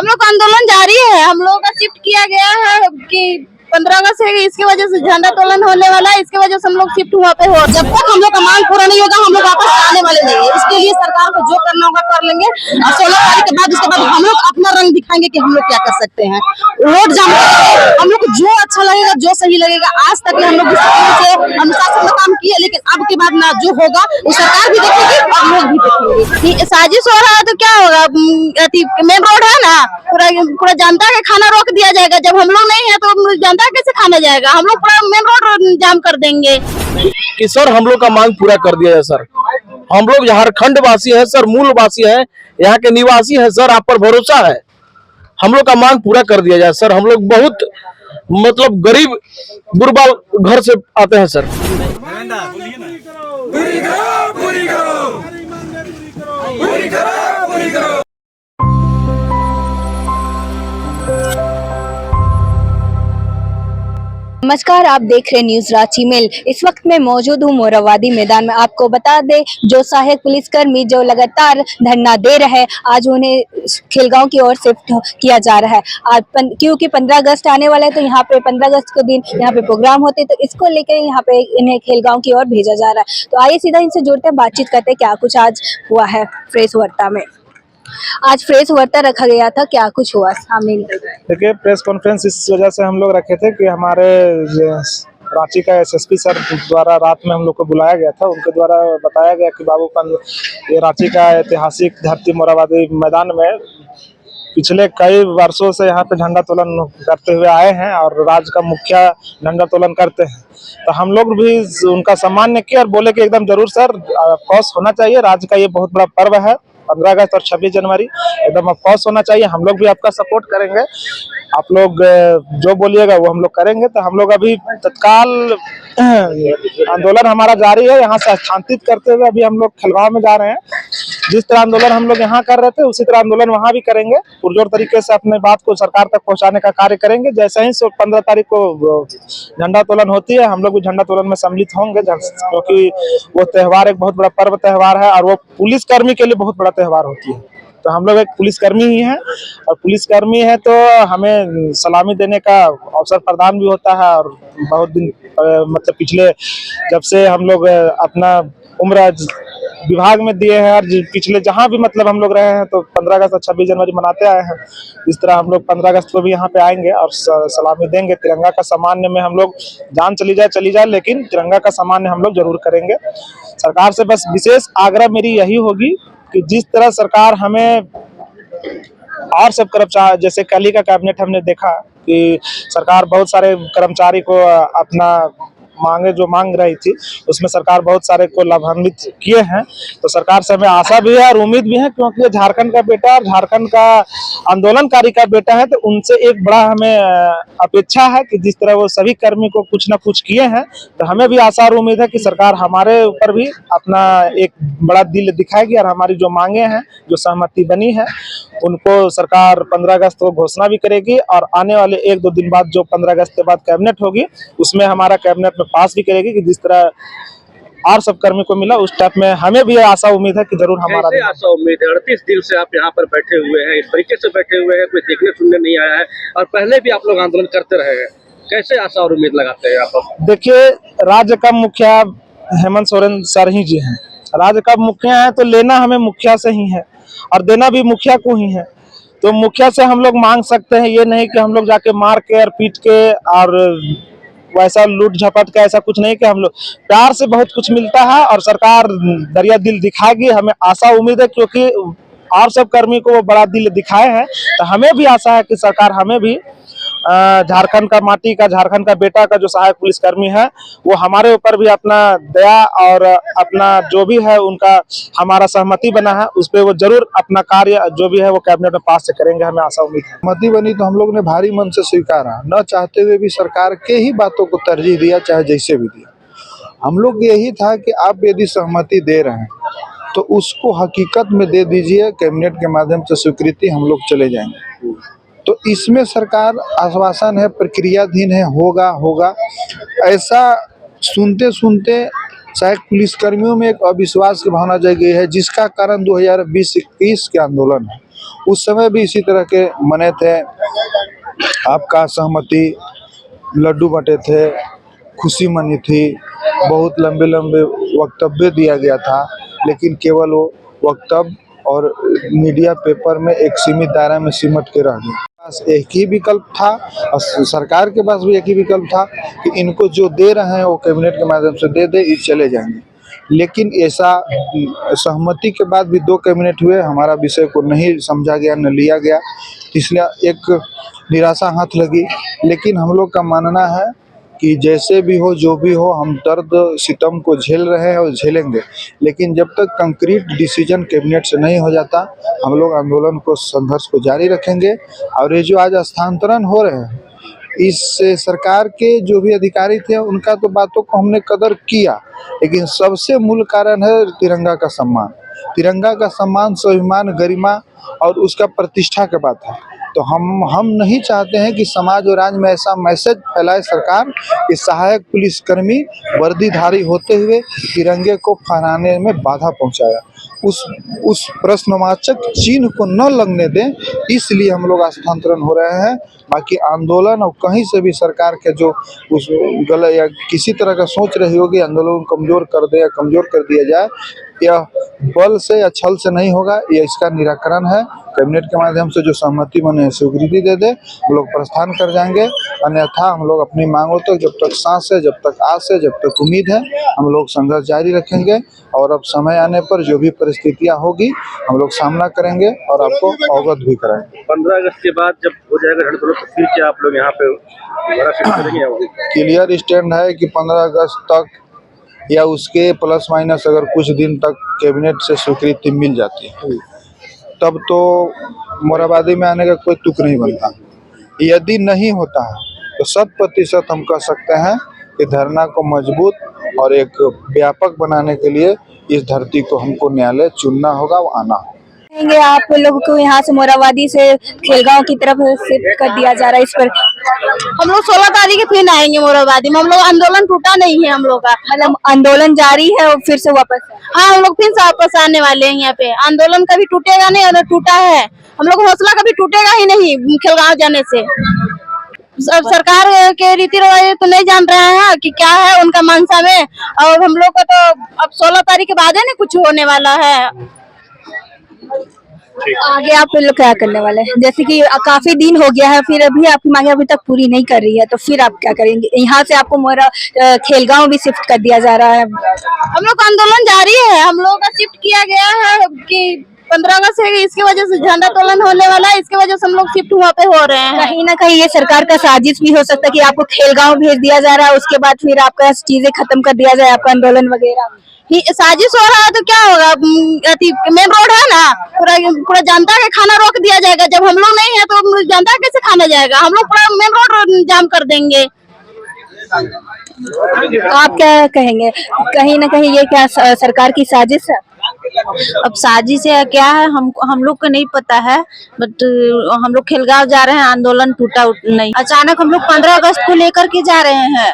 हम लोग का आंदोलन जारी है। हम लोगों का शिफ्ट किया गया है कि 15 अगस्त है, इसकी वजह से झंडा तोलन होने वाला है, इसकी वजह से हम लोग शिफ्ट हुआ पे हो। जब तक हम लोग का मांग पूरा नहीं होगा हम लोग वापस आने वाले नहीं है। इसके लिए सरकार को जो करना होगा कर लेंगे और 16 तारीख के बाद उसके बाद हम लोग अपना रंग दिखाएंगे कि हम लोग क्या कर सकते हैं। रोड जाम हम लोग को जो अच्छा लगेगा, जो सही लगेगा। आज तक हम लोग अनुशासन में काम किए, लेकिन अब के बाद ना जो होगा वो सरकार भी देखेगी और हम लोग भी देखेंगे। साजिश हो रहा है तो क्या होगा, मेन रोड है ना, पूरा जनता का खाना रोक दिया जाएगा। जब हम लोग नहीं है तो जनता कैसे खाना जाएगा? हम लोग पूरा मेन रोड जाम कर देंगे कि सर हम लोग का मांग पूरा कर दिया है सर। हम लोग झारखंड वासी है सर, मूल वासी है, यहाँ के निवासी है सर। आप पर भरोसा है, हम लोग का मांग पूरा कर दिया जाए सर। हम लोग बहुत मतलब गरीब गुरबाल घर से आते हैं सर। नमस्कार, आप देख रहे न्यूज रांची मेल। इस वक्त मैं मौजूद हूँ मोराबादी मैदान में। आपको बता दें, जो सहायक पुलिसकर्मी जो लगातार धरना दे रहे हैं, आज उन्हें खेलगांव की ओर शिफ्ट किया जा रहा है। आज क्योंकि 15 अगस्त आने वाला है, तो यहाँ पे 15 अगस्त के दिन यहाँ पे प्रोग्राम होते हैं, तो इसको लेकर यहाँ पे इन्हें खेलगांव की ओर भेजा जा रहा है। तो आइए सीधा इनसे जुड़ते हैं, बातचीत करते हैं क्या कुछ आज हुआ है प्रेस वार्ता में। आज प्रेस वार्ता रखा गया था, क्या कुछ हुआ सामने निकल रहा है? देखिए, प्रेस कॉन्फ्रेंस इस वजह से हम लोग रखे थे कि हमारे रांची का एसएसपी सर द्वारा रात में हम लोग को बुलाया गया था। उनके द्वारा बताया गया कि बाबू ये रांची का ऐतिहासिक धरती मोराबादी मैदान में पिछले कई वर्षों से यहाँ पे झंडा तोलन करते हुए आए हैं और राज्य का मुखिया झंडा तोलन करते हैं। तो हम लोग भी उनका सम्मान किया और बोले कि एकदम जरूर सर, ऑफकोर्स होना चाहिए। राज्य का ये बहुत बड़ा पर्व है, 15 अगस्त और 26 जनवरी, एकदम ऑफकोर्स होना चाहिए। हम लोग भी आपका सपोर्ट करेंगे, आप लोग जो बोलिएगा वो हम लोग करेंगे। तो हम लोग अभी तत्काल आंदोलन हमारा जारी है। यहाँ से हस्तांतरित करते हुए अभी हम लोग खेलगांव में जा रहे हैं। जिस तरह आंदोलन हम लोग यहाँ कर रहे थे, उसी तरह आंदोलन वहाँ भी करेंगे। पुरजोर तरीके से अपने बात को सरकार तक पहुँचाने का कार्य करेंगे। जैसे ही 15 तारीख को झंडा तोलन होती है, हम लोग भी झंडा तोलन में सम्मिलित होंगे, क्योंकि वो त्यौहार एक बहुत बड़ा पर्व त्यौहार है और वो पुलिसकर्मी के लिए बहुत बड़ा त्यौहार होती है। तो हम लोग एक पुलिसकर्मी ही हैं और पुलिसकर्मी है तो हमें सलामी देने का अवसर प्रदान भी होता है। और बहुत दिन मतलब पिछले जब से हम लोग अपना उम्र विभाग में दिए हैं और पिछले जहां भी मतलब हम लोग रहे हैं, तो 15 अगस्त और 26 जनवरी मनाते आए हैं। इस तरह हम लोग 15 अगस्त को भी यहाँ पे आएंगे और सलामी देंगे। तिरंगा का सामान्य में हम लोग जान चली जाए, लेकिन तिरंगा का सामान्य हम लोग जरूर करेंगे। सरकार से बस विशेष आग्रह मेरी यही होगी कि जिस तरह सरकार हमें और सब कर्मचारी, जैसे कल ही का कैबिनेट हमने देखा कि सरकार बहुत सारे कर्मचारी को अपना मांग रही थी, उसमें सरकार बहुत सारे को लाभान्वित किए हैं। तो सरकार से हमें आशा भी है और उम्मीद भी है, क्योंकि ये झारखंड का बेटा और झारखंड का आंदोलनकारी का बेटा है। तो उनसे एक बड़ा हमें अपेक्षा है कि जिस तरह वो सभी कर्मी को कुछ ना कुछ किए हैं, तो हमें भी आशा और उम्मीद है कि सरकार हमारे ऊपर भी अपना एक बड़ा दिल दिखाएगी और हमारी जो मांगे हैं, जो सहमति बनी है, उनको सरकार 15 अगस्त को घोषणा भी करेगी। और आने वाले 1-2 दिन बाद जो 15 अगस्त के बाद कैबिनेट होगी, उसमें हमारा कैबिनेट में पास भी करेगी कि जिस तरह और सब कर्मी को मिला, उस टाइप में हमें भी आशा उम्मीद है कि जरूर हमारा आशा उम्मीद है। 38 दिन से आप यहाँ पर बैठे हुए हैं, इस तरीके से बैठे हुए हैं, कोई देखने सुनने नहीं आया है और पहले भी आप लोग आंदोलन करते रहे हैं। कैसे आशा और उम्मीद लगाते हैं आप? देखिए, राज्य का मुखिया हेमंत सोरेन सर ही जी हैं। राज्य का मुखिया है तो लेना हमें मुखिया से ही है और देना भी मुखिया को ही है। तो मुखिया से हम लोग मांग सकते हैं, ये नहीं कि हम लोग जाके मार के और पीट के और वैसा लूट झपट का, ऐसा कुछ नहीं। कि हम लोग प्यार से बहुत कुछ मिलता है और सरकार दरिया दिल दिखाएगी, हमें आशा उम्मीद है। क्योंकि और सब कर्मी को वो बड़ा दिल दिखाए हैं, तो हमें भी आशा है कि सरकार हमें भी झारखंड का माटी का, झारखंड का बेटा का जो सहायक पुलिसकर्मी है, वो हमारे ऊपर भी अपना दया और अपना जो भी है उनका हमारा सहमति बना है, उस पर वो जरूर अपना कार्य जो भी है वो कैबिनेट में पास से करेंगे, हमें आशा उम्मीद है। सहमति बनी तो हम लोग ने भारी मन से स्वीकारा, न चाहते हुए भी सरकार के ही बातों को तरजीह दिया, चाहे जैसे भी दिया। हम लोग यही था कि आप यदि सहमति दे रहे हैं तो उसको हकीकत में दे दीजिए, कैबिनेट के माध्यम से स्वीकृति, हम लोग चले जाएंगे। तो इसमें सरकार आश्वासन है, प्रक्रियाधीन है, होगा ऐसा सुनते सुनते सहायक पुलिसकर्मियों में एक अविश्वास की भावना जग गई है, जिसका कारण 2020-21 के आंदोलन है। उस समय भी इसी तरह के मने थे, आपका सहमति, लड्डू बंटे थे, खुशी मनी थी, बहुत लंबे लंबे वक्तव्य दिया गया था, लेकिन केवल वो वक्तव्य और मीडिया पेपर में एक सीमित दायरा में सिमट के रह गया। बस एक ही विकल्प था और सरकार के पास भी एक ही विकल्प था कि इनको जो दे रहे हैं वो कैबिनेट के माध्यम से दे दे, ये चले जाएंगे। लेकिन ऐसा सहमति के बाद भी 2 कैबिनेट हुए, हमारा विषय को नहीं समझा गया, न लिया गया, इसलिए एक निराशा हाथ लगी। लेकिन हम लोग का मानना है कि जैसे भी हो, जो भी हो, हम दर्द सितम को झेल रहे हैं और झेलेंगे, लेकिन जब तक कंक्रीट डिसीजन कैबिनेट से नहीं हो जाता, हम लोग आंदोलन को, संघर्ष को जारी रखेंगे। और ये जो आज स्थानांतरण हो रहे हैं, इससे सरकार के जो भी अधिकारी थे उनका तो बातों को हमने कदर किया, लेकिन सबसे मूल कारण है तिरंगा का सम्मान। तिरंगा का सम्मान, स्वाभिमान, गरिमा और उसका प्रतिष्ठा की बात है। तो हम नहीं चाहते हैं कि समाज और राज्य में ऐसा मैसेज फैलाए सरकार कि सहायक पुलिसकर्मी वर्दीधारी होते हुए तिरंगे को फहराने में बाधा पहुंचाया। उस प्रश्नवाचक चिन्ह को न लगने दें, इसलिए हम लोग स्थानांतरण हो रहे हैं। बाकी आंदोलन और कहीं से भी सरकार के जो उस गलत या किसी तरह का सोच रही होगी आंदोलन को कमजोर कर दे या कमजोर कर दिया जाए, यह बल से या छल से नहीं होगा। यह इसका निराकरण है, कैबिनेट के माध्यम से जो सहमति बने स्वीकृति दे दे, हम लोग प्रस्थान कर जाएंगे। अन्यथा हम लोग अपनी मांगों तक, जब तक सांस है, जब तक आस है, जब तक उम्मीद है, हम लोग संघर्ष जारी रखेंगे। और अब समय आने पर जो भी परिस्थितियां होगी हम लोग सामना करेंगे और आपको अवगत भी कराएंगे। 15 अगस्त के बाद जब हो जाएगा रणनीति, तो फिर क्या आप लोग यहाँ पे दोबारा शिफ्ट करेंगे? क्लियर स्टैंड है कि 15 अगस्त तक या उसके प्लस माइनस अगर कुछ दिन तक कैबिनेट से स्वीकृति मिल जाती है, तब तो मोराबादी में आने का कोई तुक नहीं बनता। यदि नहीं होता है तो 100% हम कह सकते हैं कि धरना को मजबूत और एक व्यापक बनाने के लिए इस धरती को हमको न्यायालय चुनना होगा, वो आना होगा। कहेंगे आप लोगों को यहाँ से मोराबादी से खेलगांव की तरफ शिफ्ट कर दिया जा रहा है, इस पर हम लोग 16 तारीख के फिर आएंगे मोराबादी में। हम लोग आंदोलन टूटा नहीं है, हम लोग का मतलब आंदोलन जारी है और फिर से वापस? हाँ, हम लोग फिर से वापस आने वाले हैं। यहाँ पे आंदोलन कभी टूटेगा नहीं, अगर टूटा है हम लोग हौसला कभी टूटेगा ही नहीं खेलगांव जाने से। अब सरकार के रीति रिवाज तो नहीं जान रहे हैं कि क्या है उनका मंशा में, और हम लोग का तो अब 16 तारीख के बाद है ना कुछ होने वाला है। आगे आप लोग क्या करने वाले हैं? जैसे कि काफी दिन हो गया है, फिर अभी आपकी मांगे अभी तक पूरी नहीं कर रही है, तो फिर आप क्या करेंगे? यहाँ से आपको खेलगांव भी शिफ्ट कर दिया जा रहा है। हम लोग का आंदोलन जारी है, हम लोग का शिफ्ट किया गया है कि 15 अगस्त है, इसके वजह से झंडा तोलन होने वाला है, इसके वजह से हम लोग शिफ्ट वहाँ पे हो रहे हैं। कहीं ना कहीं ये सरकार का साजिश भी हो सकता है कि आपको खेलगांव भेज दिया जा रहा है, उसके बाद फिर आपका चीजें खत्म कर दिया जाए, आपका आंदोलन वगैरह। साजिश हो रहा है तो क्या होगा? मेन रोड है ना, पूरा जनता का खाना रोक दिया जाएगा। जब हम लोग नहीं है तो जनता कैसे खाना जाएगा? हम लोग पूरा मेन रोड जाम कर देंगे। आप क्या कहेंगे? कहीं ना कहीं ये क्या सरकार की साजिश है? अब साजिश है क्या है हम लोग को नहीं पता है, बट हम लोग खेलगांव जा रहे हैं, आंदोलन टूटा नहीं। अचानक हम लोग 15 अगस्त को लेकर के जा रहे हैं।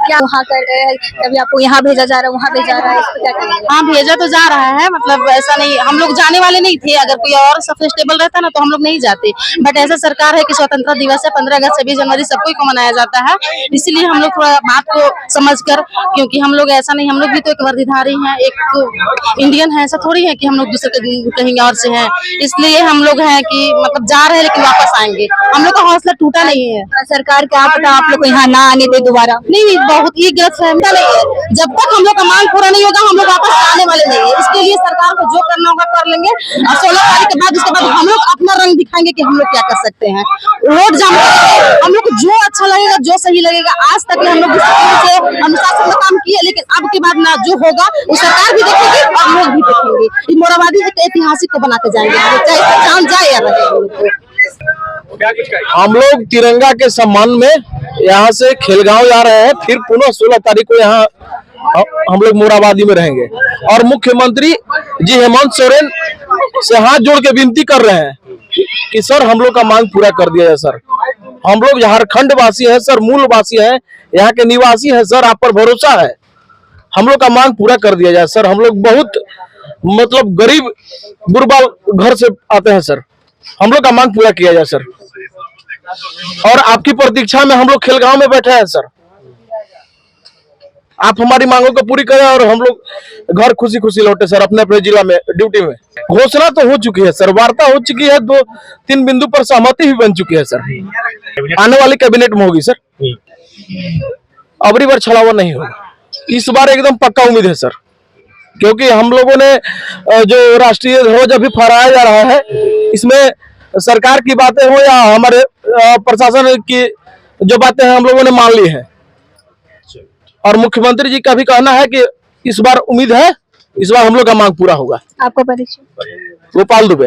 क्या वहाँ कर रहे हैं, तभी आपको यहाँ भेजा जा रहा है, वहाँ भेजा जा रहा है, इस पे क्या कहेंगे? हाँ, भेजा तो जा रहा है, मतलब ऐसा नहीं, हम लोग जाने वाले नहीं थे। अगर कोई और सफेस्टेबल रहता ना तो हम लोग नहीं जाते, बट ऐसा सरकार है कि स्वतंत्रता दिवस है, 15 अगस्त 26 जनवरी सबको को मनाया जाता है, इसलिए हम लोग थोड़ा बात को समझकर, क्योंकि हम लोग ऐसा नहीं, हम लोग भी तो एक वर्दीधारी हैं, एक इंडियन है, ऐसा थोड़ी है कि हम लोग दूसरे कहीं और से हैं। इसलिए हम लोग हैं कि मतलब जा रहे हैं लेकिन वापस आएंगे, हम लोग का हौसला टूटा नहीं है। सरकार क्या पता आप लोग को यहाँ ना आने दे दोबारा? नहीं, बहुत ही गलत फहमिया नहीं है। जब तक हम लोग का मांग पूरा नहीं होगा हम लोग वापस आने वाले नहीं है। इसके लिए सरकार को जो करना होगा कर लेंगे, और 16 तारीख के बाद उसके बाद हम लोग अपना रंग दिखाएंगे कि हम लोग क्या कर सकते हैं। रोड जाम करेंगे, हम लोग को जो अच्छा लगेगा, जो सही लगेगा। आज तक हम लोग अनुशासन में काम किए, लेकिन अब के बाद ना जो होगा वो सरकार भी देखेगी और हम लोग भी देखेंगे। मोराबादी एक ऐतिहासिक को बनाते जाएंगे, चाहे जान जाए या रहे। हम लोग तिरंगा के सम्मान में यहाँ से खेलगांव जा रहे हैं, फिर पुनः 16 तारीख को यहाँ हम लोग मोराबादी में रहेंगे। और मुख्यमंत्री जी हेमंत सोरेन से हाथ जोड़ के विनती कर रहे हैं कि सर हम लोग का मांग पूरा कर दिया जाए। सर हम लोग झारखंड वासी हैं सर, मूल वासी हैं, यहाँ के निवासी हैं सर, आप पर भरोसा है, हम लोग का मांग पूरा कर दिया जाए। सर हम लोग बहुत मतलब गरीब गुरबाल घर से आते हैं सर। हम लोग का मांग पूरा किया जाए सर। और आपकी प्रतीक्षा में हम लोग खेलगांव में बैठे हैं सर। आप हमारी मांगों को पूरी करें और हम लोग घर खुशी खुशी लौटे सर अपने अपने जिला में ड्यूटी में। घोषणा तो हो चुकी है सर, वार्ता हो चुकी है, 2-3 बिंदु पर सहमति भी बन चुकी है सर। आने वाली कैबिनेट में होगी सर। अबरी बार छलावा नहीं होगा, इस बार एकदम पक्का उम्मीद है सर। क्योंकि हम लोगों ने जो राष्ट्रीय ध्वज अभी फहराया जा रहा है, इसमें सरकार की बातें हो या हमारे प्रशासन की जो बातें हैं हम लोगों ने मान ली है। और मुख्यमंत्री जी का भी कहना है कि इस बार उम्मीद है, इस बार हम लोग का मांग पूरा होगा। आपका परिचय? गोपाल दुबे।